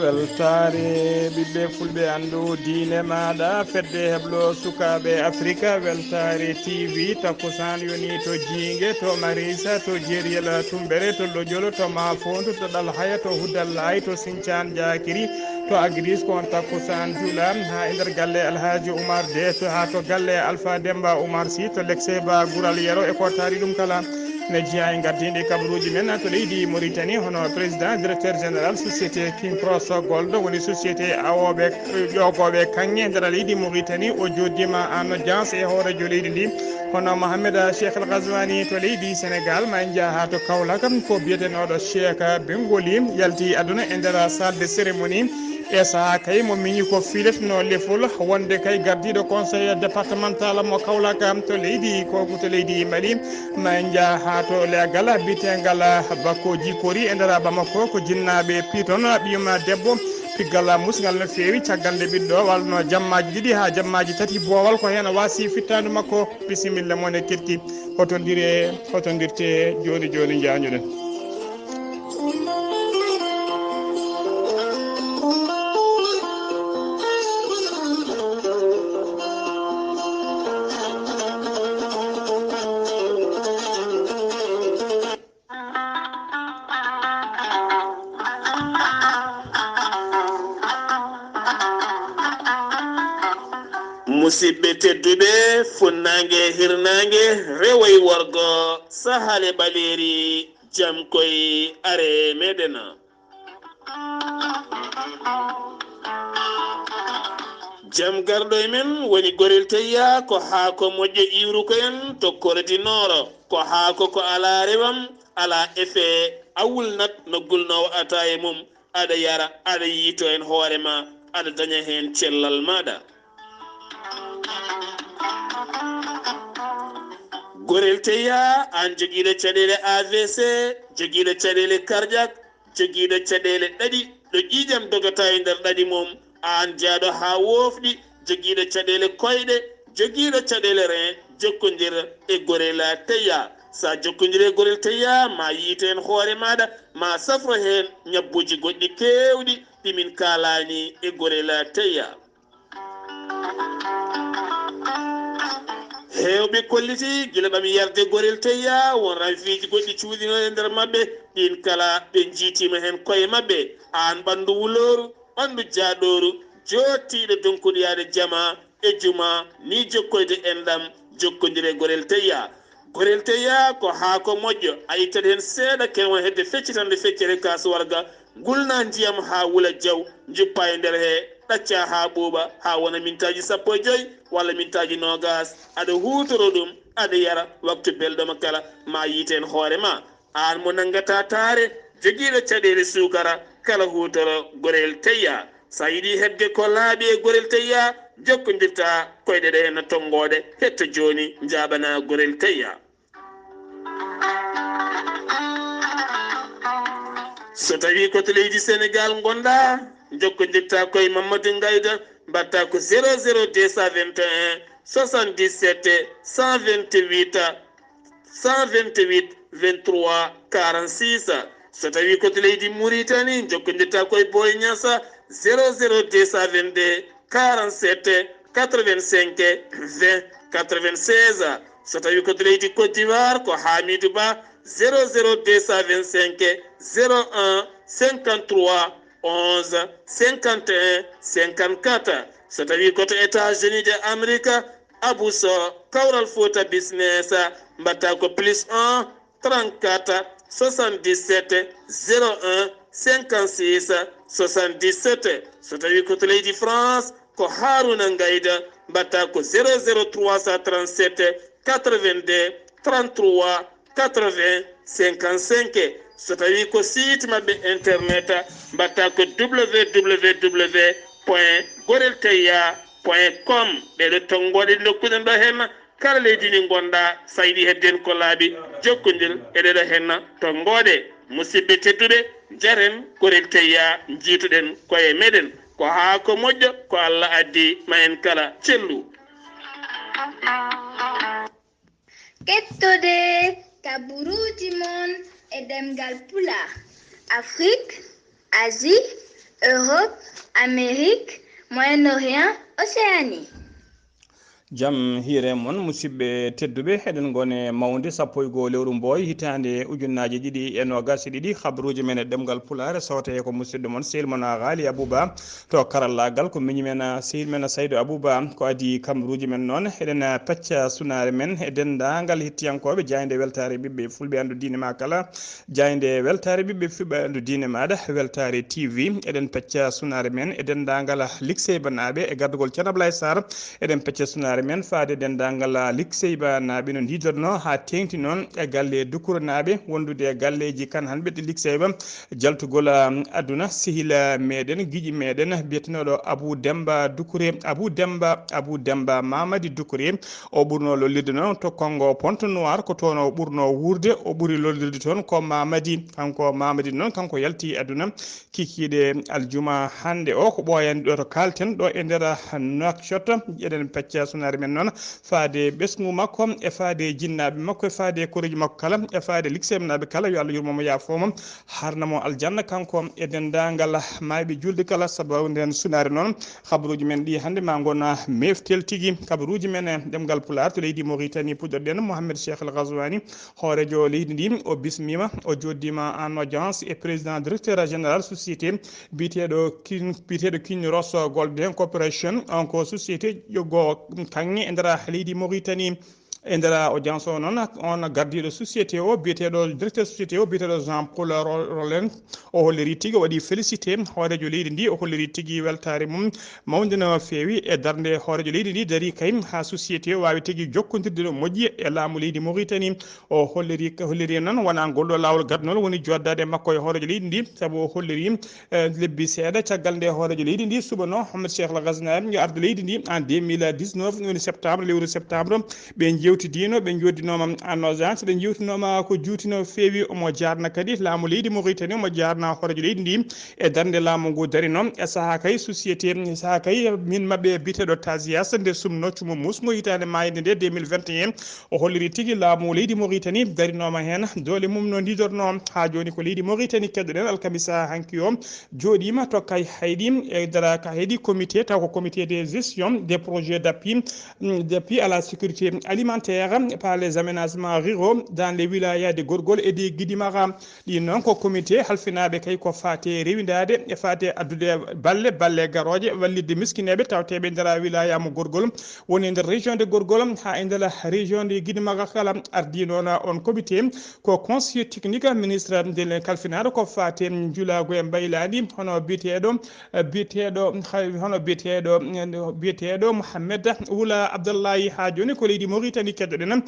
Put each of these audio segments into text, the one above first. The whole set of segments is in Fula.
weltaare ɓiɓɓe fulɓe anndu diine maɗa fedde heblo sukaɓe afrique weltaare tv takkusan yoni to jiingue to marisa to jeeriyel tumbere to lojolo to mafondu to ɗalhaya to huddallay to sinthiane diakiri to agris ko on takkusan juula ha e nder galle alhaji oumar de to ha to galle alpha demba oumar sy to lexeba goural yero e ko taari ɗum kala ne jeeya e gardinɗi kabaruuji men to leydi mauritanie hono président directeur général société king pros gold woni société awoɓe ƴogoɓe kanŋe nder leydi mauritanie o joddima en audience e hoorejo leydi ndi hono mohamed cheikh el gaswani to leydi sénégal ma en jaaha to kaolack ko biyetenoɗo cheikh bengoli yalti aduna e nder salle de cérémonie e saaha kay mo miñi ko filetno lefol wonde kay gardiɗo conseil départemental mo kaolack to leydi to leydi mali ma en jaaha to legal bitegal bakko jikori e nder bamako ko jinnaɓe piton ɓiyuma debbo piggal musgal no feewi caggal nde ɓiɗɗo walno jammaji ɗiɗi ha jammaji tati boowal ko hen wasi fittadu makko bisimilla moon e ketti hotondirte joni joni jañuɗen musidɓe tedduɓe funnangue hirnangue rewoy worgo sahale ɓaleri jam koye are meɗen jam garɗo e men woni gorel teyya ko haako moƴƴo iwru koyen to korodinoro ko haako ko ala rewam ala effet a wulnat no gulnowo ata e mum aɗa yara aɗa yiito hen hoorema aɗa daña hen cellal maɗa gorel teyya an joguiɗo caɗele avc joguiɗo caɗele cardiaque joguiɗo caɗele ɗaɗi ɗo ƴiƴam dogata e nder ɗaɗi mum an jaaɗo ha wofɗi joguiɗo caɗele koyɗe joguiɗo caɗele rein jokkodir e gorel teyya sa jokkodiri e gorel teyya ma yiito hen hoore maɗa ma safro hen ñabbuji goɗɗi kewɗi ɗimin kalani e gorel teyya hewɓe kolliti guila ɓami yarde gorel teyya won ranfiji goɗɗi cuuɗino e nder mabɓe ɗin kala ɓe jiitima hen koye mabɓe an ɓandu wuloru ɓandu jaɗoru jottiɗo donkuɗoyade jama e juma ni jokkoyde enɗam jokkodire gorel teyya ko haako moƴƴo a ittat hen seeɗa kenwon hedde feccitande feccere kasuwarga gulna ndiyam ha wuula jaw juppa e nder he ɗacca ha ɓuuɓa ha wona mintaji 15 walla mintaji 20 aɗa hutoro ɗum aɗa yara waktu belɗoma kala ma yiiten hoorema an mo nangata taare joguiɗo caɗele sukara kala hutoro gorel teyya sa yiiɗi hebde ko laaɓi e gorel teyya jokkodirta koyɗe ɗe henno tonggode hetto joni jaɓana gorel teyya so tawi koto leydi sénégal gonɗa jokkodirta koye mamadou gayda mbatta ko 00221 77 128 23 46 so tawi koto leydi mauritanie jokkodirta koye boye ñasa 00222 47 85 20 96 so tawi koto leydi côte d'ivoire ko hamidou ba 00225 01 53 11 51 54 so tawi koto états-unis de amérique abouso kawral fouta business mbatta ko +1 34 77 01 56 77 so tawi koto leydi france ko haruna gayda mbatta ko 00337 82 33 80 55 so tawi ko site mabɓe internet mbatta ko www.gorelteyya.com ɓeɗo tongoɗe dokkuɗen ɗo hen kala leydi ndi gonɗa sa yiiɗi hedden ko laaɓi jokkodir eɗeɗo hen tongoɗe musidɓe tedduɓe jaren gorel teyya jiituɗen koye meɗen ko ha ko moƴƴo ko Allah addi ma en kala cellu Keɗtode kabaruuji mon e ɗemngal pulaar Afrique, Asie, Europe, Amérique, Moyen-Orient, Océanie. Jam hiire mon musidɓe tedduɓe eɗen gone mawnde sappo e goo lewru mboy hitande ujunnaji ɗiɗi e nogas ɗiɗi habaruji men e ɗemgal pulaar sawte ko musidɗo moon sehil mon Ghalii Abuu Bah to karallagal ko miñi men sehil men Saydou Abou Bah ko adi kamaruji men noon eɗen pecca sunare men e dendagal hettiyankoɓe jayde weltare ɓiɓɓe fulɓe andu diine ma kala jayde weltare ɓiɓɓe fulɓe andu diine maɗa weltare TV eɗen pecca sunare men e dendagal liksey banaɓe e gardugol ceerno Ablaye Sarr eɗen pecca sunare men faade dendagal likseyba naaɓe no didorno ha tengti noon e galle Dukuro naaɓe wondude e galleji kan han ɓedde likseyba jaltugol aduna sehila meɗen guiƴi meɗen biyetenoɗo Abou Demba Doukouré Abou Demba Mamadi Doukouré o ɓurno lollirde noon to Kongo Ponte Noir ko toon o ɓurno wurde o ɓuuri lollirde toon ko Mamadi noon kanko yalti aduna kikiɗe aljuma hannde o ko ɓooyani ɗo to kalten ɗo e nder Nouakchott eɗen pecca sunare men noon faade ɓesgu makko e faade jinnaɓe makko e faade koreji makko kala e faade liksem naɓe kala yo Allah yurmomo yaafoma harnamo aljanna kanko e dendagal mayɓe julde kala sababu nden sunare noon habaruji men ɗi hannde ma gona meftel tigui kabaruji men e ɗemgal pulaar to leydi Mauritanie puɗɗorɗen Mouhamed Cheikh El Ghazouani hoorejo leydi ndi o bismima o joddima en audience e président directeur général société biteɗo King Ross Golden Corporation on ko société ƴoggo kanŋe e nder leydi Mauritanie e nder audience o noon on gardiɗo société o biyeteɗo directeur société o biyeteɗo Jean Paul Rolland o holliri tigui o waɗi félicité hoorejo leydi ndi o holliri tigui weltare mum mawde no feewi e darde hoorejo leydi ndi daari kay ha société o wawi tigui jokkodirde no moƴƴi e laamu leydi Mauritanie o holliri noon wona golɗo lawol gadnol woni joddade makko e hoorejo leydi ndi saabu o holliri lebbi seeɗa caggal nde hoorejo leydi ndi subano Mouhamed Cheikh El Ghazouani yo arde leydi ndi en 2019 woni septembre lewru septembre ɓe jewtidino ɓe joddinoma en audience ɓe jewtinoma ko juutino feewi omo jarna kadi laamu leydi Mauritanie omo jarna hoorejo leydi ndi e darde laamu ngu dari noon e saaha kay société saaha kay min mabɓe biteɗo Tasias nde sumno cumo musmo hitande mayde nde 2021 o holliri tigui laamu leydi Mauritanie darinoma hen doole mum no didorno ha joni ko leydi Mauritanie keddoɗen alkamisa hanki o joɗima tokka hayɗi e dara ka hayɗi comité taw ko comité de gestion des projets d'appui à la sécurité alimentaire par les aménagements ruraux dans les wilayas de Gorgol et de Guidimara ɗi noon ko comité halfinaɓe kay ko fate rewidade e fate addude balle garoje wallidde miskineɓe tawteɓe nder wilaya mo Gorgol woni nder région de Gorgol ha e nder région de Guidimara kala ardi noon on comité ko conseiller technique ministre de kalfinaɗo ko fate julago e mbayladi hono biyeteɗo Mouhamed Oula Abdallahi ha joni ko leydi Mauritanie keddoɗen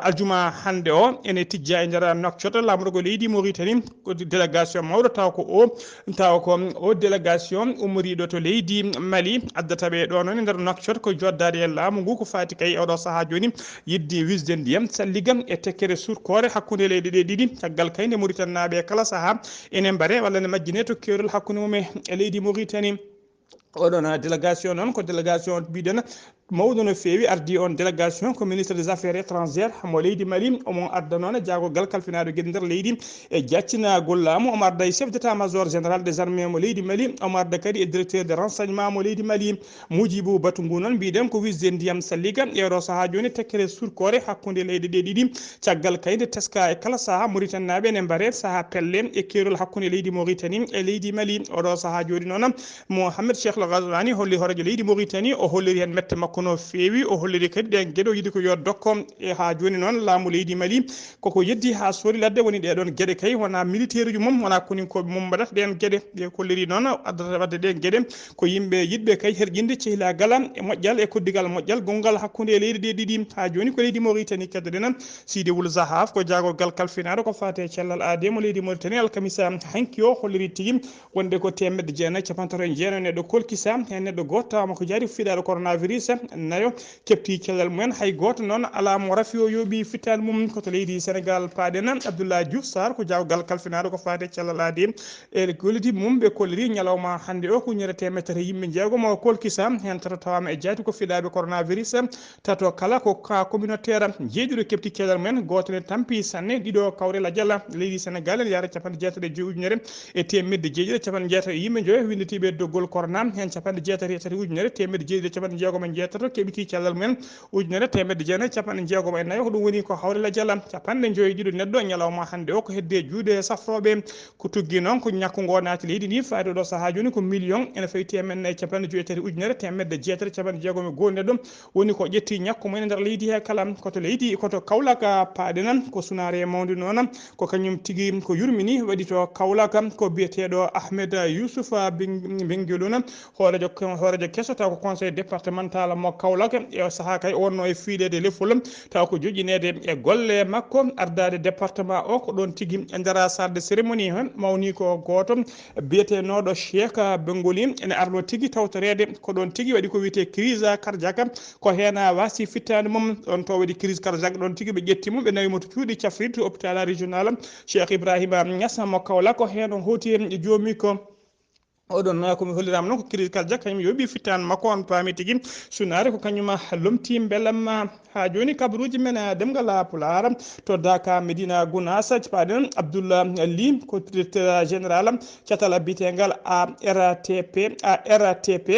aljuma hande o ene tijja e nder Nouakchott lamrugo leydi Mauritanie ko délégation mawɗo taw ko o délégation ummoriɗo to leydi Mali addataɓe ɗo noon e nder Nouakchott ko joddade e laamu ngu ko fati kay oɗo saaha joni yidde wisde ndiyam salliga e tekkere surkore hakkude leyɗe ɗe ɗiɗi caggal kay nde Mauritanie naɓe kala saaha ene mbaɗe walla ne majjine to kerol hakkude mum e leydi Mauritanie oɗon délégation noon ko délégation mbiɗen mawɗo no feewi ardi on délégation ko ministre des affaires étrangères mo leydi Mali omo arda noon jaagogal kalfinaɗo gueɗe nder leydi e jaccinagol laamu omo arda e chef d' état major général des armées mo leydi Mali omo arda kadi e directeur de renseignement mo leydi Mali Moudjibou Batou ngu noon mbiɗen ko wisde ndiyam salliga e oɗo saaha joni tekkere surkore hakkude leyɗe ɗe ɗiɗi caggal kayde teska e kala saaha Mauritanie naɓe ne mbaɗe saaha pelle e kerol hakkude leydi Mauritanie e leydi Mali oɗo saaha joni noon Mouhamed Cheikh El Ghazouani holli horejo leydi Mauritanie o holliri hen mette makko no feewi o holliri kadi ɗen gueɗe o yiiɗi ko yo dokko e ha joni noon laamu leydi Mali koko yeddi ha soori ladde woni ɗeɗon gueɗe kay wona militaire uji mum wona koninkoɓe mum mbaɗata ɗen gueɗe ɓe kolliri noon addata wadde ɗen gueɗe ko yimɓe yiɗɓe kay herƴinde cehilagal e moƴƴal e koddigal moƴƴal gongal hakkude e leydi ɗe ɗiɗi ha joni ko leydi Mauritanie keddoɗen Sidi Wul Zahaf ko jagorgal kalfinaɗo ko fate Cellal ade mo leydi Mauritanie alkamisa hanki o holliri tigui wonde ko 990 neɗɗo kolkisa hen neɗɗo goto tawama ko jaari fiɗaɗo coronavirus nayo kepti cellal mumen hay goto noon ala mo rafi o yooɓi fittade mum koto leydi Sénégal paaɗen Abdoulaye Diouf Sarr ko jawgal kalfinaɗo ko fate cellal e golliti mum ɓe kolliri ñalawma hannde o ko ñerete mettere yimɓe jeegom o kolkisa hen tato tawama e jaati ko fiɗaɓe coronavirus tato kala ko ka communautaire jeeɗiɗo kepti cellal mumen goto ne tampi sanne ɗiɗo kawrela dialla leydi Sénégal ene yaara capanɗe jeetati e joyi ujunere e temedde jeeɗiɗi capanɗe jeetati yimɓe joyi winditiɓe doggol corona hen capanɗe jeetati e tati ujunere temedde jeeɗiɗi capanɗe jeegom e jeetato keɓiti cellal mumen ujunere temedde jeenayyi capanɗe jeegom e nayyi ko ɗum woni ko hawrela dialla capanɗe joyi ɗiɗo neɗɗo ñalawma hannde o ko hedde juuɗe safroɓe ko tuggi noon ko ñakkugo naati leydi ndi faade ɗo saaha joni ko million ene fawi temen e capanɗe joyi e tati ujunere temedde jeetati capanɗe jeegom e goho neɗɗo woni ko ƴetti ñakku mumen e nder leydi he kala koto leydi koto Kaolack paaɗenan ko sunare mawde noon ko kañum tigui ko yurmini waɗi to Kaolack ko biyeteɗo Ahmed Youssouf Bengeluna hoorejo kesso taw ko conseil départemental mo Kaolack e saaha kay wonno e fiiɗede lefol taw ko joƴinede e golle makko ardade département o ko ɗon tigui e nder salle de cérémonie hen mawni ko goto biyetenoɗo Cheikh Bengoli ene arno tigui tawtorede ko ɗon tigui waɗi ko wiyete crise cardiaque ko hen wasi fittade mum on to waɗi crise cardiaque ɗon tigui ɓe ƴettimo ɓe nawimo to cuuɗi cafride hôpital régional Cheikh Ibrahima Niass mo Kaolack ko hen hoti e joomi ko oɗon komi hollirama noon ko crise cardiaque kañum yooɓi fittane makko on paami tigui sunare ko kañum lomti beelam ha joni kabaruuji men ɗemngal pulaar to Daka Médina Gounass paɗen Abdoullah Ly ko directeur général catal bitegal ARTP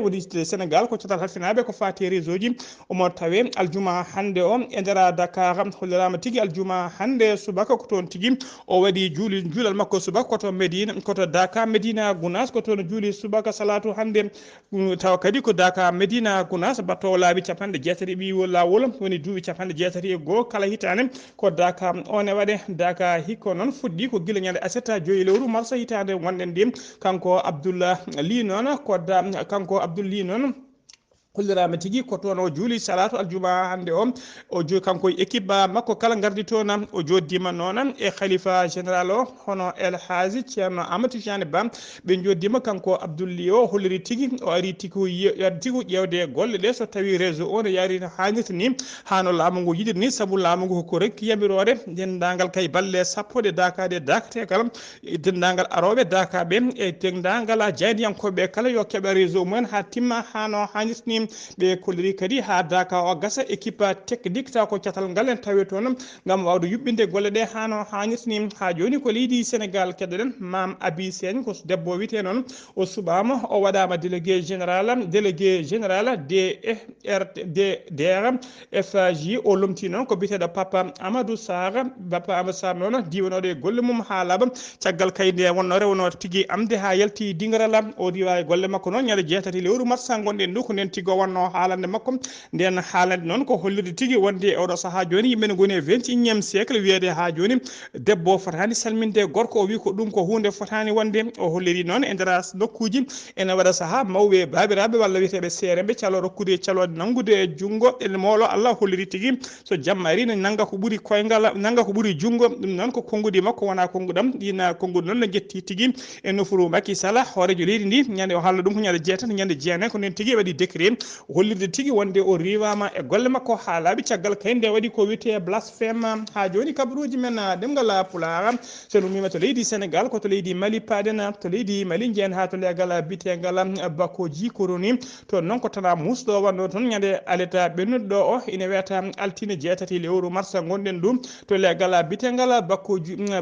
woni Sénégal ko catal halfinaɓe ko fati réseau ji omo tawe aljuma hannde o e nder Dakar hollirama tigui aljuma hannde subaka ko toon tigui o waɗi juulal makko subaka koto Médina koto Daka Médina Gounass ko toon juuli subaka salatu hannde taw kadi ko Daka Médina Gounass battowo laabi capanɗe jeetati ɓiwo lawol woni duuɓi capanɗe jeetati e goho kala hitande ko Daka on e waɗe Daka hikko noon fuɗɗi ko guila ñande asetta joyi lewru mars hitande gonɗen ndi kanko Abdoullah Ly noon kanko Abdoul Ly noon hollirama tigui ko toon o juuli salatu aljuma hannde o joni kanko e équipe makko kala gardi toon o joddima noon e khalifa général o hono El Hadji ceerno Amadou Tidiane Ba ɓe joddima kanko Abdoul Ly o holliri tigui o ari tigui ƴewde golle ɗe so tawi réseau o ne yaari no hannirta ni hano laamu ngu yiɗiri ni saabu laamu ngu ko rekki yamirore dendagal kay balle sappo ɗe dakade dakate kala dendagal aroɓe dakaɓe e dendagal jaydiyankoɓe kala yo keeɓa réseau mumen ha timma hano hannirta ni ɓe kolliri kadi ha Daka o gasa équipe technique taw ko catal ngal en tawi toon gam wawde yuɓɓinde golle ɗe hano hannirtani ha joni ko leydi Sénégal keɗoɗen Mame Abi Sène ko debbo wiyete noon o suɓama o waɗama délégué général DRFJ o lomti noon ko biyeteɗo Papa Amadou Sarr noon diwanoɗo e golle mum ha laaɓa caggal kayde wonno rewno tigui amde ha yalti dingarala o riwa e golle makko noon ñande jeetati lewru mars gonɗen ɗo ko nden tigui wonno haalande makko nden haalande noon ko hollirde tigui wonde e oɗo saaha joni yimɓe ne goni e 21e siècle wiyede ha joni debbo fotani salminde gorko o wi ko ɗum ko hunde fotani wonde o holliri noon e nder nokkuji ene waɗa saaha mawɓe babiraɓe walla wiyeteɓe seeremɓe calo rokkude calode nangude e junggo ene mawlo Allah holliri tigui so jamma ari ne nanga ko ɓuuri koyngal nanga ko ɓuuri junggo ɗum noon ko konngudi makko wona konngudam ɗina konngudi noon ne jetti tigui e nofuru Macky Sall hoorejo leydi ndi ñande o haalla ɗum ko ñande jeetati ñande jeenayyi ko nden tigui waɗi décret hollirde tigui wonde o riwama e golle makko ha laaɓi caggal kayde waɗi ko wiyete blasphème ha joni kabaruuji men ɗemngal pulaar so ɗum to leydi Sénégal ko to leydi Mali paɗen to leydi Mali jeen ha to legal bitegal Bakoji Koroni to noon ko tana musɗo wanno toon ñande aleta ɓennuɗo o ine wiyata altine jeetati lewru mars gonɗen ɗum to legal bitegal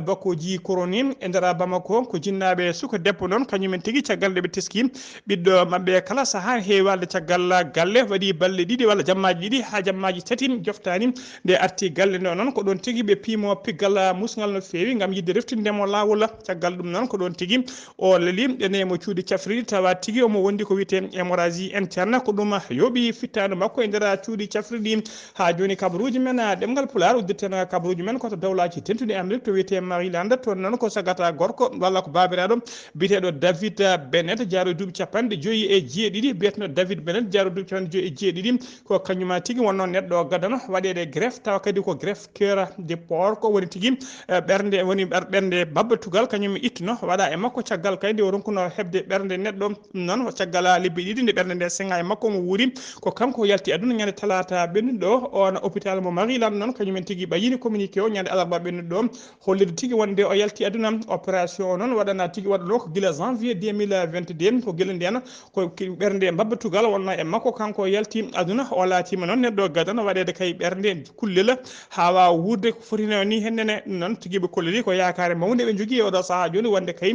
Bakoji Koroni e nder Bamako ko jinnaɓe suka debbo noon kañumen tigui caggal nde ɓe teski ɓiɗɗo mabɓe kala saaha heewi walde caggal galle waɗi balɗe ɗiɗi walla jammaji ɗiɗi ha jammaji tati joftani nde arti galle nde noon ko ɗon tigui ɓe piimo piggal musgal no fewi gam yidde reftindemo lawol caggal ɗum noon ko ɗon tigui o leeli ɗenemo cuuɗi cafridi tawa tigui omo wondi ko wiyete hémorragie interne ko ɗum yooɓi fittanu makko e nder cuuɗi cafridi ha joni kabaruji men ɗemgal pulaar uddirten kabaruji men koto dawlaji tentuɗi Amérique to wiyete Maryland toon noon ko sagata gorko walla ko babiraɗo biyeteɗo David Bennett jaaro duuɓi capanɗe joyyi e jeeɗiɗi biyeteɗo David Bennett jaaru du tan jeeɗiɗi ko kañuma tigi wonno neɗɗo gadano waɗede greffe tawa kadi ko greffe cœur de porc ko woni tigi ɓernde woni ɓernde babbatugal kañum ittuno waɗa e makko caggal kadi o ronkuno hebde ɓernde neɗɗo noon caggal lebbi ɗiɗi nde ɓernde nde senga e makko mo wuuri ko kanko yalti aduna ñande talata ɓennuɗo on hôpital mo Marilan noon kañumen tigi ɓayini communiqué o ñande alarba ɓennuɗo hollide tigi wonde o yalti aduna opération noon waɗana tigi waɗano ko guila janvier 2022 ko guila nden ko ɓernde babbatugal wonno e makko kanko yalti aduna o laatima noon neɗɗo gadano waɗede kay ɓernde kullel ha wawa wurde ko fotino ni hennene noon tiguiɓe kolleli ko yakare mawde ɓe jogui oɗo saaha joni wonde kay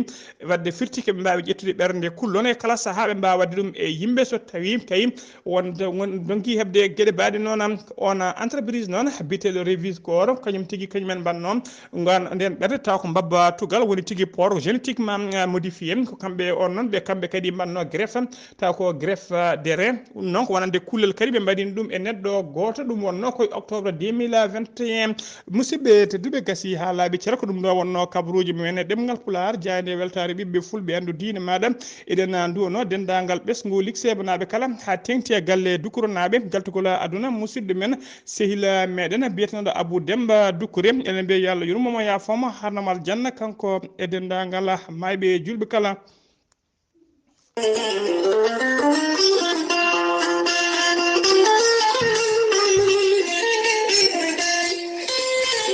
wadde firti koɓe mbawi ƴettude ɓernde kullon e kala saaha ɓe mbawa wadde ɗum e yimɓe so tawi kay wonde donki hebde gueɗe baɗe noon on entreprise noon biteɗo révise corps kañum tigui kañumen mbanno nden ɓerde taw ko mbabba tugal woni tigui port génétiquement modifié ko kamɓe on noon ɓe kamɓe kadi mbanno greffe taw ko greffe des reins noon ko wonande kullel kadi ɓe mbaɗino ɗum e neɗɗo goto ɗum wonno koye octobre 2021 musidɓe tedduɓe gasi ha laaɓi ceera ko ɗum ɗo wonno kabaruuji mumen e ɗemngal pulaar jayde weltare ɓiɓɓe fulɓe andu diine maɗa eɗen duwono dendagal ɓesgu liksebe naɓe kala ha tengti e galle Dukuro naɓe galtugol aduna musidɗo men sehila meɗen biyeteɗo Abou Demba Doukouré enen mbiya yo Allah yurmomo yafomo harnamo aljanna kanko e dendagal mayɓe julɓe kala